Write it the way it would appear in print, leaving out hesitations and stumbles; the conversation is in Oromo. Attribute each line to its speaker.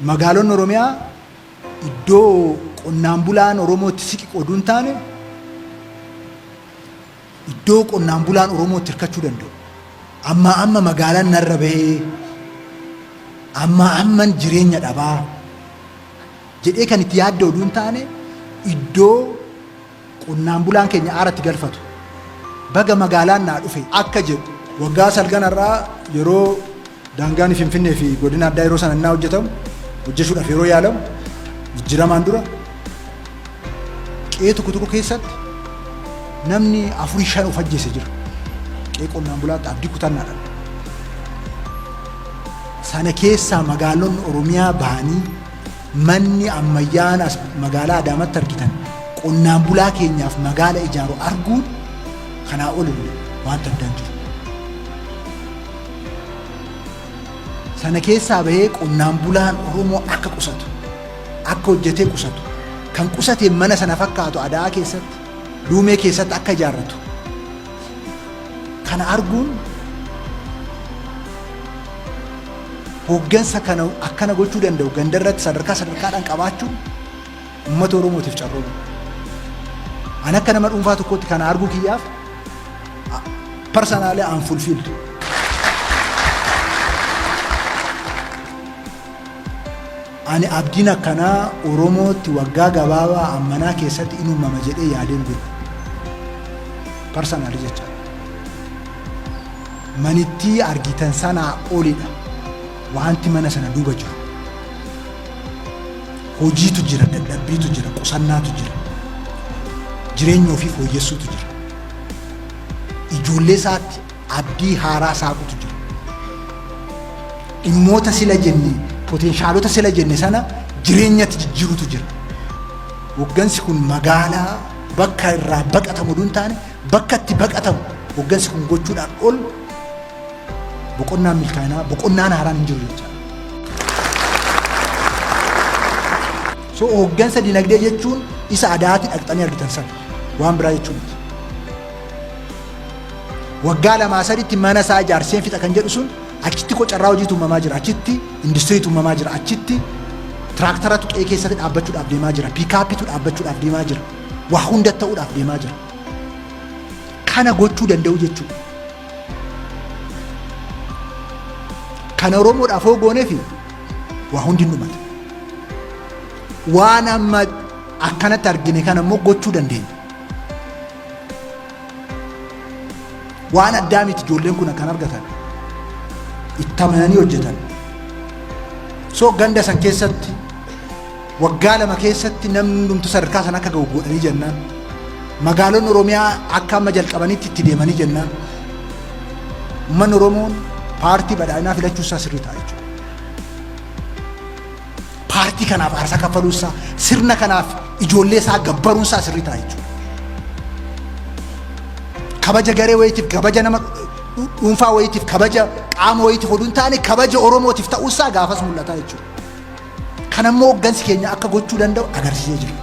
Speaker 1: magaalonni Oromiyaa iddoo qonnaan bulaan Oromootti siqi qoduun taane iddoo qonnaan bulaan Oromootti hirkachuu danda'u. Amma magaalaan narra bahee amma jireenya dhabaa jedhee kan itti yaadda oduun taane iddoo qonnaan bulaan keenya aaratti galfatu baga magaalaan naa dhufe akka jedhu waggaa salganarraa yeroo daangaan Finfinnee fi godina addaa yeroo sana innaa hojjetamu hojjechuudhaaf yeroo yaalamu jijjiiramaan dura qe'ee tokko keessatti namni 4-5 of ajjeese jira. Qe'ee qonnaan bulaatti abdii kutannaadhaan. Sana keessaa magaalonni Oromiyaa bahanii manni ammayyaan as magaalaa Adaamaatti argitan qonnaan bulaa keenyaaf magaala ijaaru arguun kanaa olillee waan addaan jiru. Sana keessaa bahee qonnaan bulaan Oromoo akka qusatu akka hojjetee qusatu kan qusateen mana sana fakkaatu Adaa keessatti Duumee keessatti akka ijaarratu kana arguun hooggansa kana akkana gochuu danda'u gandarratti sadarkaadhaan qabaachuun uummata Oromootiif carroomu. Ani akka nama dhuunfaa tokkotti kana arguu kiyyaaf personally I'm fulfilled. Ani abdiin akkanaa Oromootti waggaa gabaabaa ammanaa keessatti in uumama jedhee yaadeen jiru. Personally jecha. Manittii argitan sanaa olidha. Wanti mana sana duuba jiru. Hojiitu jira, dadhabbiitu jira, qusannaatu jira. Jireenya ofii fooyyessuutu jira. Ijoollee isaatti abdii haaraa saaqutu jira. Dhimmoota sila jennee poteenshaalota sila jenne sana jireenyatti jijjiirutu jira. Hooggansi kun magaalaa bakka irraa baqatamu duun taane bakka itti baqatamu hooggansi kun gochuudhaan ol boqonnaan milkaa'inaa boqonnaan haaraan hin jiru jecha. So hooggansa dinagdee jechuun isa Adaatti dhaqxanii argitan sana waan biraa jechuun miti. Waggaa 2-3 mana isaa ijaarseen fixa kan jedhu sun achitti qocarraa hojiitu uumamaa jira, achitti industiriitu uumamaa jira, achitti tiraaktaratu qe'ee keessatti dhaabbachuudhaaf deemaa jira, piikaappitu dhaabbachuudhaaf deemaa jira, waa hunda ta'uudhaaf deemaa jira. Kana gochuu danda'u jechuudha. Kana Oromoodhaaf hoo gooneefi waa hundi dhumata. Waan amma akkanatti argine kana immoo gochuu dandeenya. Waan addaa miti ijoolleen kun akkan argatan. Itti amananii hojjetan. So ganda san keessatti waggaa 2 keessatti namni hundumtu sadarkaa sana akka ga'u godhanii jennaan. Magaalonni Oromiyaa akka amma jalqabanitti itti deemanii jennaan. Uummanni Oromoon paartii badhaadhinaa filachuu isaa sirrii ta'a jechuudha. Paartii kanaaf aarsaa kaffaluu isaa, sirna kanaaf ijoollee isaa gabbaruun isaa sirrii ta'a jechuudha. Kabaja garee wayitiif, kabaja nama dhuunfaa wayitiif, kabaja qaama wayitiif oduun taane kabaja Oromootiif ta'uu isaa gaafas mul'ata jechuudha. Kanammoo hooggansi keenya akka gochuu danda'u agarsiisee jira.